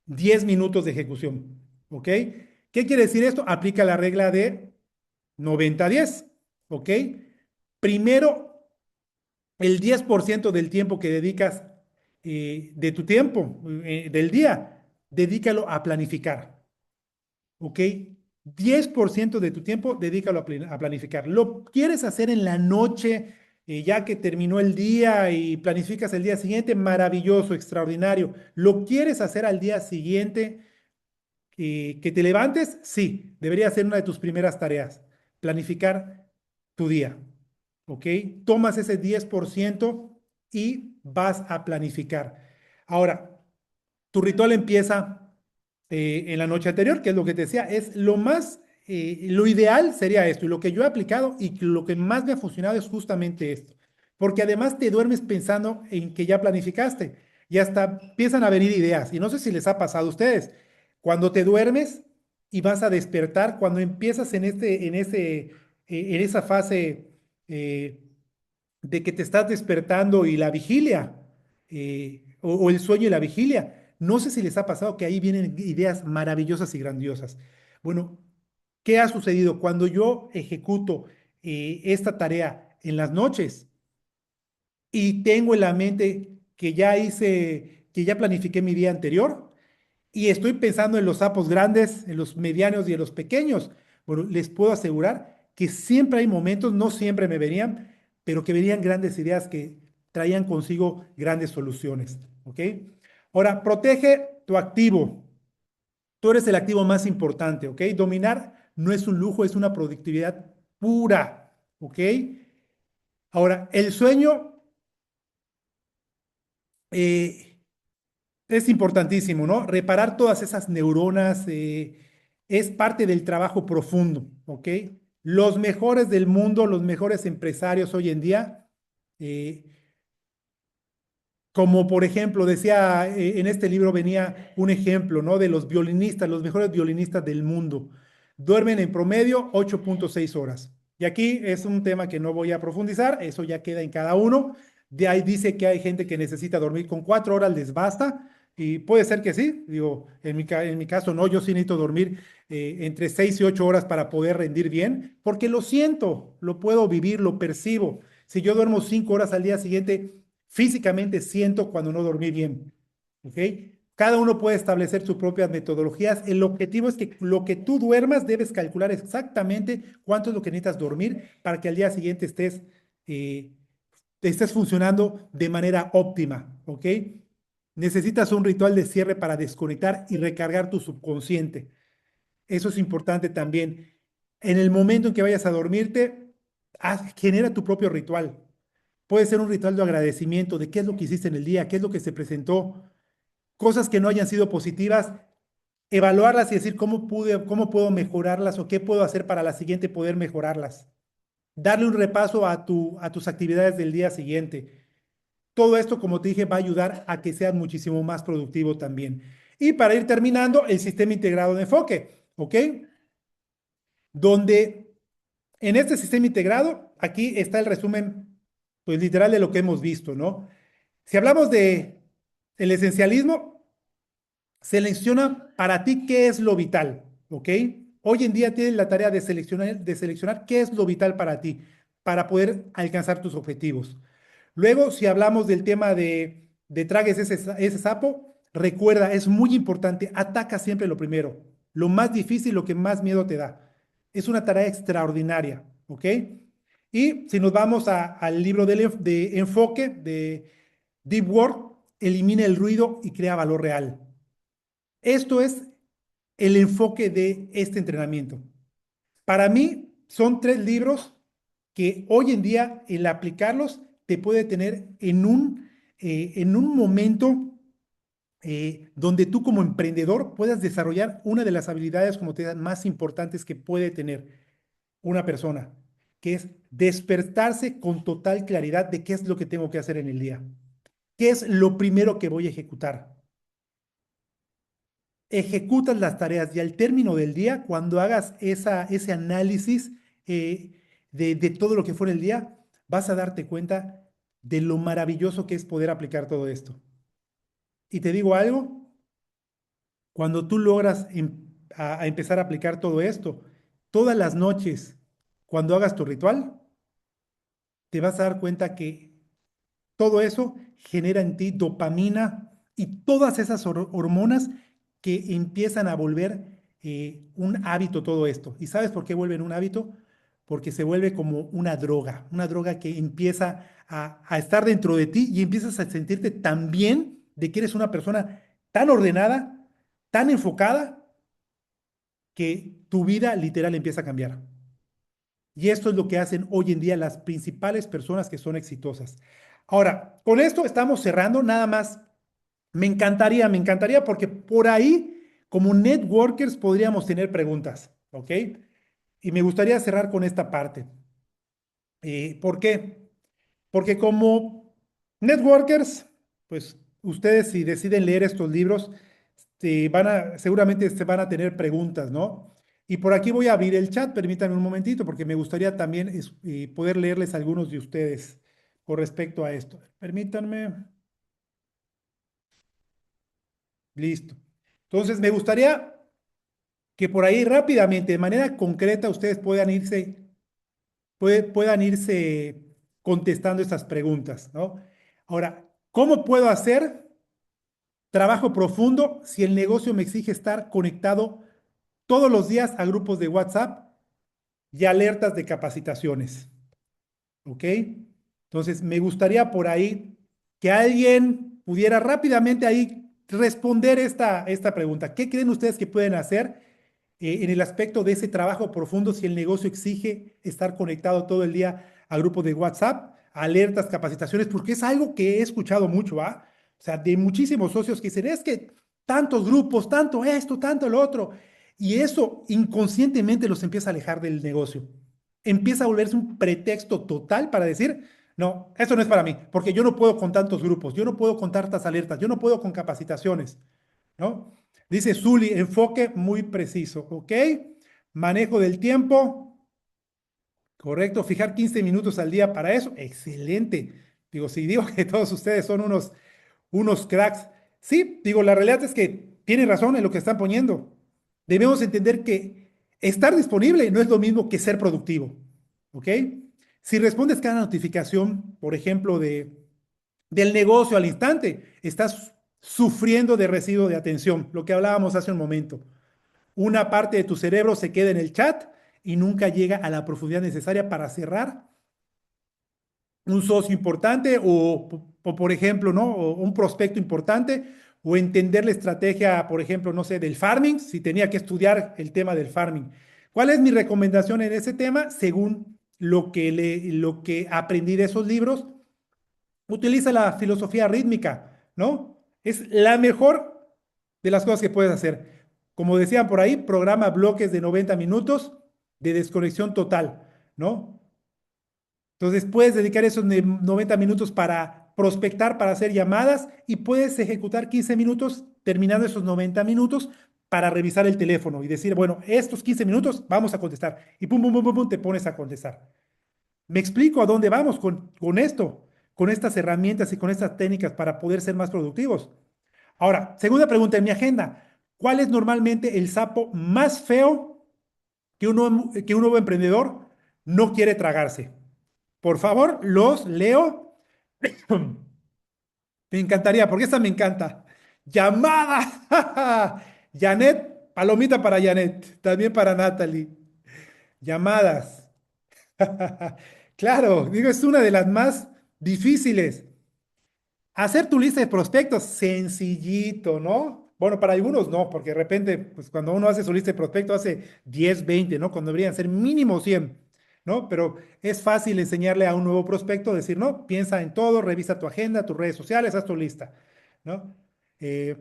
10 minutos de ejecución, ¿ok? ¿Qué quiere decir esto? Aplica la regla de 90-10, ¿ok? Primero, el 10% del tiempo que dedicas, de tu tiempo, del día, dedícalo a planificar. ¿Ok? 10% de tu tiempo, dedícalo a planificar. ¿Lo quieres hacer en la noche, ya que terminó el día y planificas el día siguiente? Maravilloso, extraordinario. ¿Lo quieres hacer al día siguiente, que te levantes? Sí, debería ser una de tus primeras tareas, planificar tu día. ¿Ok? Tomas ese 10% y vas a planificar. Ahora, tu ritual empieza, en la noche anterior, que es lo que te decía, es lo ideal sería esto, y lo que yo he aplicado y lo que más me ha funcionado es justamente esto, porque además te duermes pensando en que ya planificaste y hasta empiezan a venir ideas, y no sé si les ha pasado a ustedes, cuando te duermes y vas a despertar, cuando empiezas en esa fase, eh, de que te estás despertando y la vigilia, o el sueño y la vigilia. No sé si les ha pasado que ahí vienen ideas maravillosas y grandiosas. Bueno, ¿qué ha sucedido? Cuando yo ejecuto, esta tarea en las noches y tengo en la mente que ya planifiqué mi día anterior, y estoy pensando en los sapos grandes, en los medianos y en los pequeños. Bueno, les puedo asegurar que siempre hay momentos, no siempre me venían, pero que venían grandes ideas que traían consigo grandes soluciones. ¿Ok? Ahora, protege tu activo. Tú eres el activo más importante. ¿Ok? Dominar no es un lujo, es una productividad pura. ¿Ok? Ahora, el sueño, eh, es importantísimo, ¿no? Reparar todas esas neuronas, es parte del trabajo profundo, ¿ok? Los mejores del mundo, los mejores empresarios hoy en día, eh, como por ejemplo, decía, en este libro venía un ejemplo, ¿no? De los violinistas, los mejores violinistas del mundo. Duermen en promedio 8.6 horas. Y aquí es un tema que no voy a profundizar, eso ya queda en cada uno. De ahí dice que hay gente que necesita dormir con 4 horas, les basta. Y puede ser que sí, digo, en mi caso no, yo sí necesito dormir, entre 6 y 8 horas para poder rendir bien, porque lo siento, lo puedo vivir, lo percibo. Si yo duermo 5 horas al día siguiente, físicamente siento cuando no dormí bien. ¿Ok? Cada uno puede establecer sus propias metodologías. El objetivo es que lo que tú duermas debes calcular exactamente cuánto es lo que necesitas dormir para que al día siguiente eh, estés funcionando de manera óptima. ¿Ok? Necesitas un ritual de cierre para desconectar y recargar tu subconsciente. Eso es importante también. En el momento en que vayas a dormirte, genera tu propio ritual. Puede ser un ritual de agradecimiento de qué es lo que hiciste en el día, qué es lo que se presentó, cosas que no hayan sido positivas, evaluarlas y decir cómo puedo mejorarlas o qué puedo hacer para la siguiente poder mejorarlas. Darle un repaso a tus actividades del día siguiente. Todo esto, como te dije, va a ayudar a que seas muchísimo más productivo también. Y para ir terminando, el sistema integrado de enfoque, ¿ok? Donde en este sistema integrado, aquí está el resumen, pues literal de lo que hemos visto, ¿no? Si hablamos de el esencialismo, selecciona para ti qué es lo vital, ¿ok? Hoy en día tienes la tarea de seleccionar qué es lo vital para ti, para poder alcanzar tus objetivos. Luego, si hablamos del tema de tragues ese sapo, Recuerda, es muy importante, ataca siempre lo primero, lo más difícil, lo que más miedo te da. Es una tarea extraordinaria, ¿ok? Y si nos vamos al libro de enfoque de Deep Work, elimina el ruido y crea valor real. Esto es el enfoque de este entrenamiento. Para mí son tres libros que hoy en día el aplicarlos te puede tener en un momento donde tú como emprendedor puedas desarrollar una de las habilidades, como te dan, más importantes que puede tener una persona, que es despertarse con total claridad de qué es lo que tengo que hacer en el día, qué es lo primero que voy a ejecutar. Ejecutas las tareas y al término del día, cuando hagas ese análisis de todo lo que fue en el día, vas a darte cuenta de lo maravilloso que es poder aplicar todo esto. Y te digo algo, cuando tú logras a empezar a aplicar todo esto, todas las noches, cuando hagas tu ritual, te vas a dar cuenta que todo eso genera en ti dopamina y todas esas hormonas que empiezan a volver un hábito todo esto. ¿Y sabes por qué vuelven un hábito? Porque se vuelve como una droga que empieza a estar dentro de ti y empiezas a sentirte tan bien de que eres una persona tan ordenada, tan enfocada, que tu vida literal empieza a cambiar. Y esto es lo que hacen hoy en día las principales personas que son exitosas. Ahora, con esto estamos cerrando, nada más. Me encantaría porque por ahí, como networkers, podríamos tener preguntas, ¿ok? Y me gustaría cerrar con esta parte. ¿Por qué? Porque como networkers, pues ustedes si deciden leer estos libros, seguramente se van a tener preguntas, ¿no? Y por aquí voy a abrir el chat, permítanme un momentito, porque me gustaría también poder leerles a algunos de ustedes con respecto a esto. Permítanme, listo. Entonces, me gustaría que por ahí rápidamente, de manera concreta, ustedes puedan irse contestando estas preguntas, ¿no? Ahora, ¿cómo puedo hacer trabajo profundo si el negocio me exige estar conectado todos los días a grupos de WhatsApp y alertas de capacitaciones? ¿Ok? Entonces, me gustaría por ahí que alguien pudiera rápidamente ahí responder esta pregunta. ¿Qué creen ustedes que pueden hacer en el aspecto de ese trabajo profundo si el negocio exige estar conectado todo el día a grupos de WhatsApp, alertas, capacitaciones? Porque es algo que he escuchado mucho, ¿ah? O sea, de muchísimos socios que dicen, es que tantos grupos, tanto esto, tanto lo otro. Y eso inconscientemente los empieza a alejar del negocio. Empieza a volverse un pretexto total para decir, no, eso no es para mí, porque yo no puedo con tantos grupos, yo no puedo con tantas alertas, yo no puedo con capacitaciones, ¿no? Dice Zuli, enfoque muy preciso, ¿ok? Manejo del tiempo, correcto, fijar 15 minutos al día para eso, excelente. Digo, si digo que todos ustedes son unos cracks, sí, digo, la realidad es que tienen razón en lo que están poniendo. Debemos entender que estar disponible no es lo mismo que ser productivo, ¿ok? Si respondes cada notificación, por ejemplo, del negocio al instante, estás sufriendo de residuo de atención, lo que hablábamos hace un momento. Una parte de tu cerebro se queda en el chat y nunca llega a la profundidad necesaria para cerrar un socio importante por ejemplo, ¿no? O un prospecto importante o entender la estrategia, por ejemplo, no sé, del farming, si tenía que estudiar el tema del farming. ¿Cuál es mi recomendación en ese tema? Según lo que aprendí de esos libros, utiliza la filosofía rítmica, ¿no? Es la mejor de las cosas que puedes hacer. Como decían por ahí, programa bloques de 90 minutos de desconexión total, ¿no? Entonces puedes dedicar esos 90 minutos para prospectar, para hacer llamadas y puedes ejecutar 15 minutos terminando esos 90 minutos para revisar el teléfono y decir, bueno, estos 15 minutos vamos a contestar y pum, pum, pum, pum, pum, te pones a contestar. Me explico a dónde vamos con esto, con estas herramientas y con estas técnicas para poder ser más productivos. Ahora, segunda pregunta en mi agenda. ¿Cuál es normalmente el sapo más feo que un nuevo emprendedor no quiere tragarse? Por favor, los leo. Me encantaría, porque esta me encanta. Llamada. Janet, palomita para Janet, también para Natalie. Llamadas. Claro, digo, es una de las más difíciles. Hacer tu lista de prospectos, sencillito, ¿no? Bueno, para algunos no, porque de repente, pues cuando uno hace su lista de prospectos, hace 10, 20, ¿no? Cuando deberían ser mínimo 100, ¿no? Pero es fácil enseñarle a un nuevo prospecto, decir, no, piensa en todo, revisa tu agenda, tus redes sociales, haz tu lista, ¿no? Eh,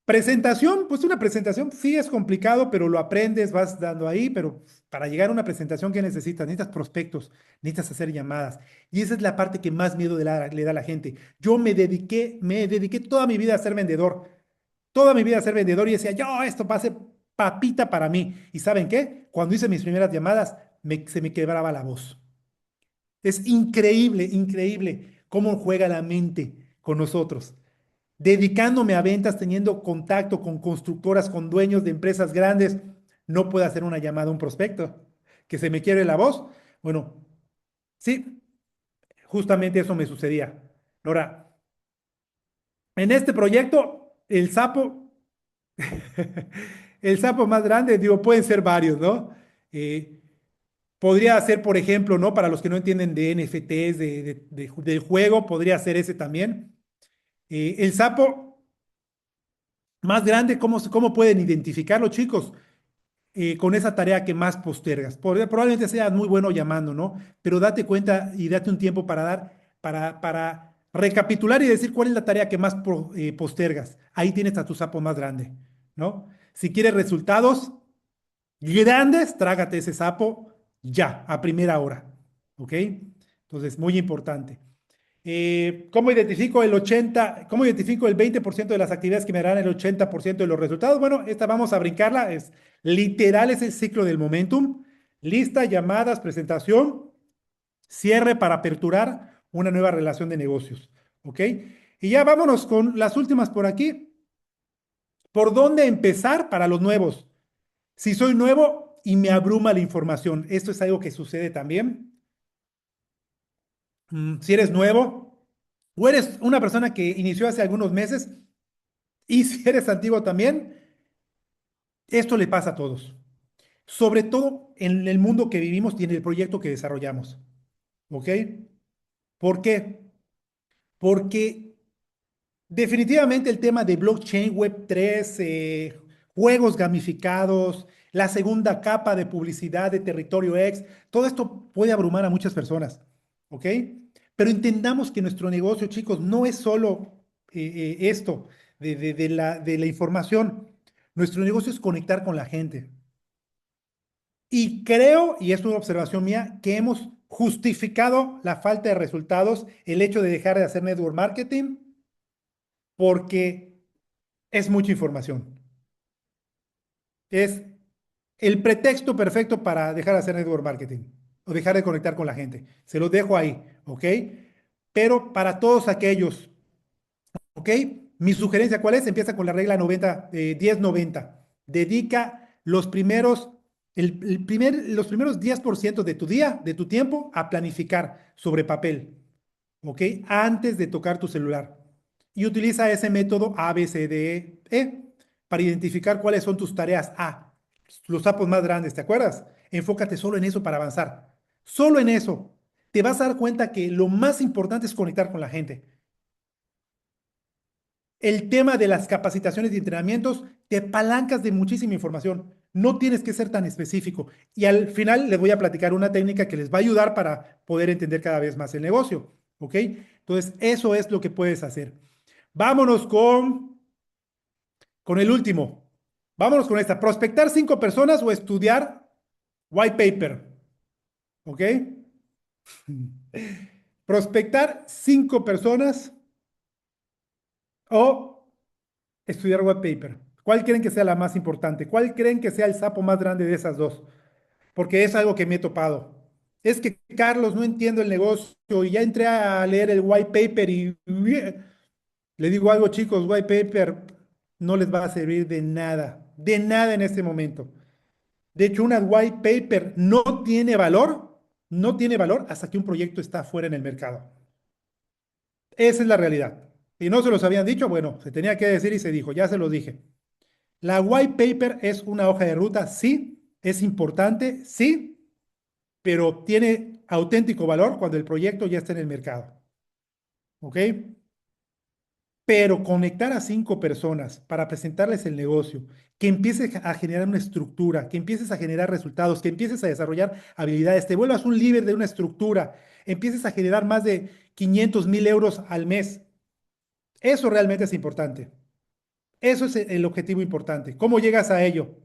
Presentación, pues una presentación sí es complicado, pero lo aprendes, vas dando ahí, pero para llegar a una presentación, ¿qué necesitas? Necesitas prospectos, necesitas hacer llamadas. Y esa es la parte que más miedo le da a la gente. Yo me dediqué toda mi vida a ser vendedor, toda mi vida a ser vendedor y decía, yo, esto va a ser papita para mí. ¿Y saben qué? Cuando hice mis primeras llamadas, se me quebraba la voz. Es increíble, increíble cómo juega la mente con nosotros dedicándome a ventas, teniendo contacto con constructoras, con dueños de empresas grandes, no puedo hacer una llamada a un prospecto, que se me quiere la voz. Bueno, sí, justamente eso me sucedía. Ahora, en este proyecto, el sapo más grande, digo, pueden ser varios, ¿no? Eh, Podría ser, por ejemplo, ¿no? Para los que no entienden de NFTs, del juego, podría ser ese también. El sapo más grande, ¿cómo pueden identificarlo, chicos? Con esa tarea que más postergas. Probablemente seas muy bueno llamando, ¿no? Pero date cuenta y date un tiempo para recapitular y decir cuál es la tarea que más postergas. Ahí tienes a tu sapo más grande, ¿no? Si quieres resultados grandes, trágate ese sapo ya, a primera hora, ¿ok? Entonces, muy importante. ¿Cómo identifico el 20% de las actividades que me darán el 80% de los resultados? Bueno, esta vamos a brincarla, es literal, es el ciclo del momentum. Lista, llamadas, presentación, cierre para aperturar una nueva relación de negocios. ¿Ok? Y ya vámonos con las últimas por aquí. ¿Por dónde empezar para los nuevos? Si soy nuevo y me abruma la información, esto es algo que sucede también. Si eres nuevo o eres una persona que inició hace algunos meses, y si eres antiguo también, esto le pasa a todos. Sobre todo en el mundo que vivimos y en el proyecto que desarrollamos. ¿Ok? ¿Por qué? Porque definitivamente el tema de blockchain, Web3, juegos gamificados, la segunda capa de publicidad de territorio X, todo esto puede abrumar a muchas personas. ¿Ok? Pero entendamos que nuestro negocio, chicos, no es solo esto de la información. Nuestro negocio es conectar con la gente. Y creo, y es una observación mía, que hemos justificado la falta de resultados, el hecho de dejar de hacer network marketing, porque es mucha información. Es el pretexto perfecto para dejar de hacer network marketing o dejar de conectar con la gente. Se los dejo ahí, ¿ok? Pero para todos aquellos, ¿ok? Mi sugerencia, ¿cuál es? Empieza con la regla 90, 10-90. Dedica los primeros 10% de tu día, de tu tiempo, a planificar sobre papel, ¿ok? Antes de tocar tu celular. Y utiliza ese método A, B, C, D, E para identificar cuáles son tus tareas A, los sapos más grandes, ¿te acuerdas? Enfócate solo en eso para avanzar. Solo en eso. Te vas a dar cuenta que lo más importante es conectar con la gente. El tema de las capacitaciones y entrenamientos, te palancas de muchísima información. No tienes que ser tan específico. Y al final les voy a platicar una técnica que les va a ayudar para poder entender cada vez más el negocio. ¿Ok? Entonces, eso es lo que puedes hacer. Vámonos con el último. Vámonos con esta. Prospectar 5 personas o estudiar white paper. ¿Ok? Prospectar 5 personas o estudiar white paper. ¿Cuál creen que sea la más importante? ¿Cuál creen que sea el sapo más grande de esas dos? Porque es algo que me he topado. Es que, Carlos, no entiendo el negocio y ya entré a leer el white paper y le digo algo, chicos, white paper no les va a servir de nada en este momento. De hecho, una white paper no tiene valor hasta que un proyecto está fuera en el mercado. Esa es la realidad. Si no se los habían dicho, bueno, se tenía que decir y se dijo, ya se los dije. La white paper es una hoja de ruta, sí, es importante, sí, pero tiene auténtico valor cuando el proyecto ya está en el mercado, ¿ok? Pero conectar a 5 personas para presentarles el negocio, que empieces a generar una estructura, que empieces a generar resultados, que empieces a desarrollar habilidades, te vuelvas un líder de una estructura, empieces a generar más de 500,000 euros al mes. Eso realmente es importante. Eso es el objetivo importante. ¿Cómo llegas a ello?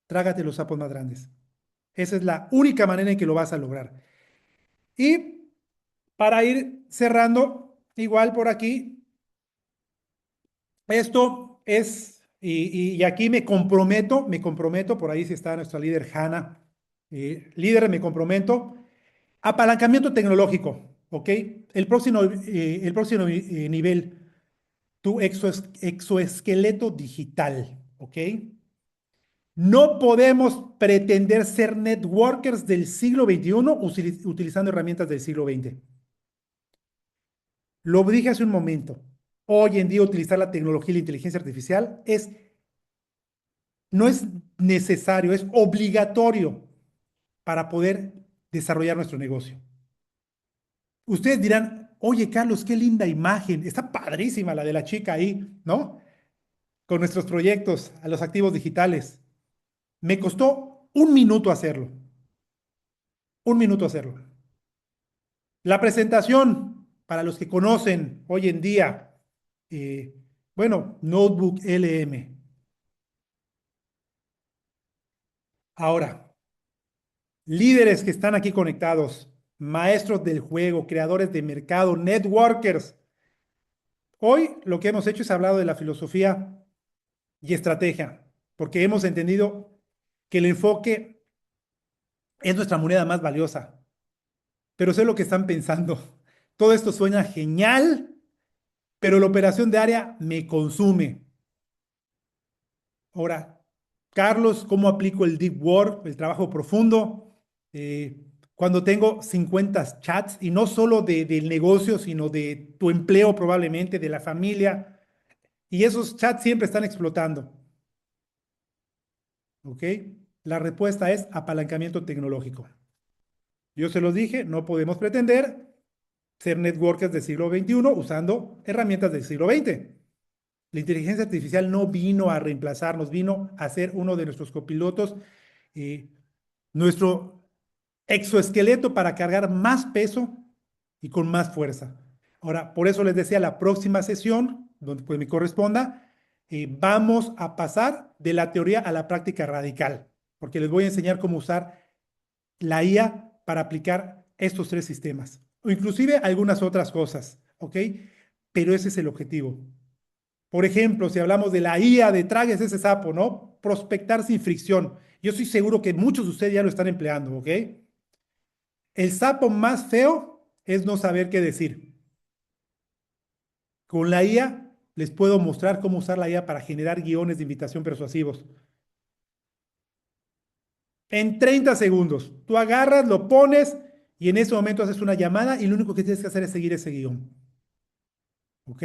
Trágate los sapos más grandes. Esa es la única manera en que lo vas a lograr. Y para ir cerrando, igual por aquí, esto es, y aquí me comprometo, por ahí sí está nuestra líder Hanna, líder, me comprometo, apalancamiento tecnológico, ¿ok? El próximo nivel, tu exoesqueleto digital, ¿ok? No podemos pretender ser networkers del siglo XXI utilizando herramientas del siglo XX. Lo dije hace un momento. Hoy en día utilizar la tecnología y la inteligencia artificial no es necesario, es obligatorio para poder desarrollar nuestro negocio. Ustedes dirán, oye Carlos, qué linda imagen, está padrísima la de la chica ahí, ¿no? Con nuestros proyectos a los activos digitales. Me costó un minuto hacerlo, un minuto hacerlo. La presentación, para los que conocen hoy en día, eh, bueno, Notebook LM. Ahora, líderes que están aquí conectados, maestros del juego, creadores de mercado, networkers. Hoy lo que hemos hecho es hablado de la filosofía y estrategia, porque hemos entendido que el enfoque es nuestra moneda más valiosa. Pero sé lo que están pensando. Todo esto suena genial, pero la operación de área me consume. Ahora, Carlos, ¿cómo aplico el deep work, el trabajo profundo? Cuando tengo 50 chats y no solo del negocio, sino de tu empleo probablemente, de la familia, y esos chats siempre están explotando, ¿ok? La respuesta es apalancamiento tecnológico. Yo se los dije, no podemos pretender ser networkers del siglo XXI usando herramientas del siglo XX. La inteligencia artificial no vino a reemplazarnos, vino a ser uno de nuestros copilotos, eh, nuestro exoesqueleto para cargar más peso y con más fuerza. Ahora, por eso les decía, la próxima sesión, donde pues me corresponda, vamos a pasar de la teoría a la práctica radical, porque les voy a enseñar cómo usar la IA para aplicar estos 3 sistemas, o inclusive algunas otras cosas, ¿ok? Pero ese es el objetivo. Por ejemplo, si hablamos de la IA de tragues ese sapo, ¿no? Prospectar sin fricción. Yo estoy seguro que muchos de ustedes ya lo están empleando, ¿ok? El sapo más feo es no saber qué decir. Con la IA les puedo mostrar cómo usar la IA para generar guiones de invitación persuasivos. En 30 segundos, tú agarras, lo pones y en ese momento haces una llamada y lo único que tienes que hacer es seguir ese guión. ¿Ok?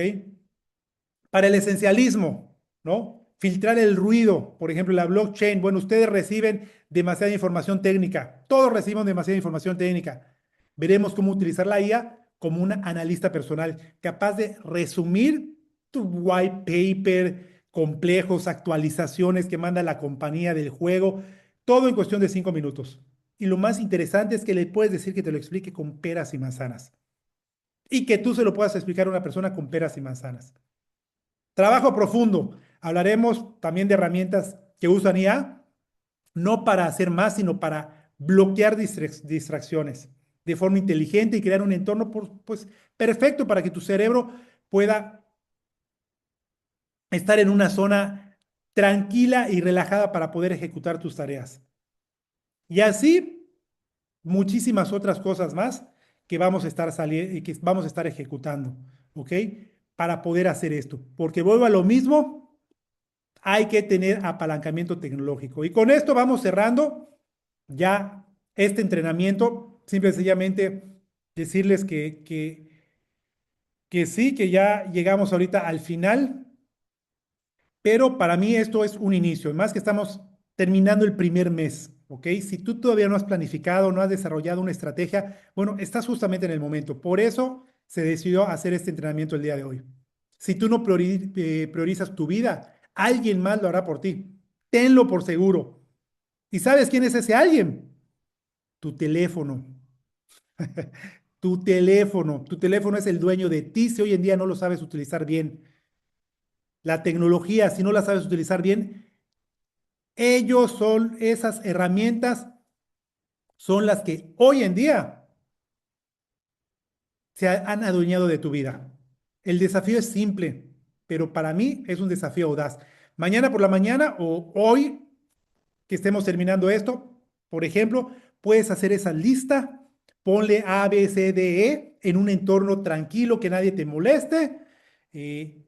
Para el esencialismo, ¿no? Filtrar el ruido, por ejemplo, la blockchain. Bueno, ustedes reciben demasiada información técnica, todos recibimos demasiada información técnica. Veremos cómo utilizar la IA como una analista personal, capaz de resumir tu white paper, complejos, actualizaciones que manda la compañía del juego, todo en cuestión de 5 minutos. Y lo más interesante es que le puedes decir que te lo explique con peras y manzanas. Y que tú se lo puedas explicar a una persona con peras y manzanas. Trabajo profundo. Hablaremos también de herramientas que usan IA, no para hacer más, sino para bloquear distracciones de forma inteligente y crear un entorno pues, perfecto para que tu cerebro pueda estar en una zona tranquila y relajada para poder ejecutar tus tareas. Y así muchísimas otras cosas más que vamos a estar saliendo y que vamos a estar ejecutando, ¿ok? Para poder hacer esto. Porque vuelvo a lo mismo, hay que tener apalancamiento tecnológico. Y con esto vamos cerrando ya este entrenamiento. Simple y sencillamente decirles que que sí, que ya llegamos ahorita al final, pero para mí esto es un inicio, más que estamos terminando el primer mes, ¿ok? Si tú todavía no has planificado, no has desarrollado una estrategia, bueno, estás justamente en el momento. Por eso se decidió hacer este entrenamiento el día de hoy. Si tú no priorizas tu vida, alguien más lo hará por ti. Tenlo por seguro. ¿Y sabes quién es ese alguien? Tu teléfono. Tu teléfono es el dueño de ti si hoy en día no lo sabes utilizar bien. La tecnología, si no la sabes utilizar bien, ellos son esas herramientas, son las que hoy en día han adueñado de tu vida. El desafío es simple, pero para mí es un desafío audaz. Mañana por la mañana o hoy que estemos terminando esto, por ejemplo, puedes hacer esa lista, ponle A, B, C, D, E en un entorno tranquilo que nadie te moleste eh,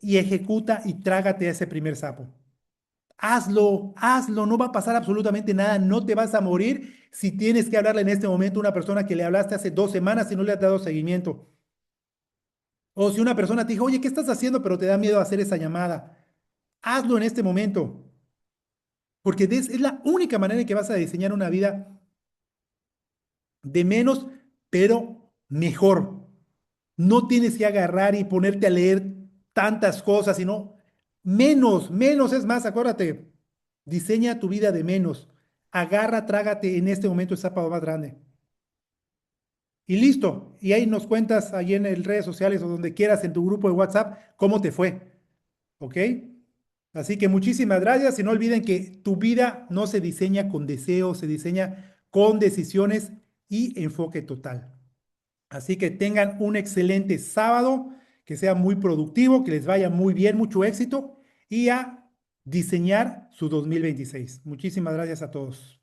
y ejecuta y trágate a ese primer sapo. Hazlo, hazlo, no va a pasar absolutamente nada, no te vas a morir si tienes que hablarle en este momento a una persona que le hablaste hace 2 semanas y no le has dado seguimiento. O si una persona te dijo, oye, ¿qué estás haciendo? Pero te da miedo hacer esa llamada. Hazlo en este momento, porque es la única manera en que vas a diseñar una vida de menos, pero mejor. No tienes que agarrar y ponerte a leer tantas cosas, sino menos es más, acuérdate, diseña tu vida de menos. Agarra, trágate en este momento el sábado más grande. Y listo. Y ahí nos cuentas ahí en el redes sociales o donde quieras en tu grupo de WhatsApp cómo te fue. ¿Ok? Así que muchísimas gracias y no olviden que tu vida no se diseña con deseos, se diseña con decisiones y enfoque total. Así que tengan un excelente sábado, que sea muy productivo, que les vaya muy bien, mucho éxito y a diseñar su 2026. Muchísimas gracias a todos.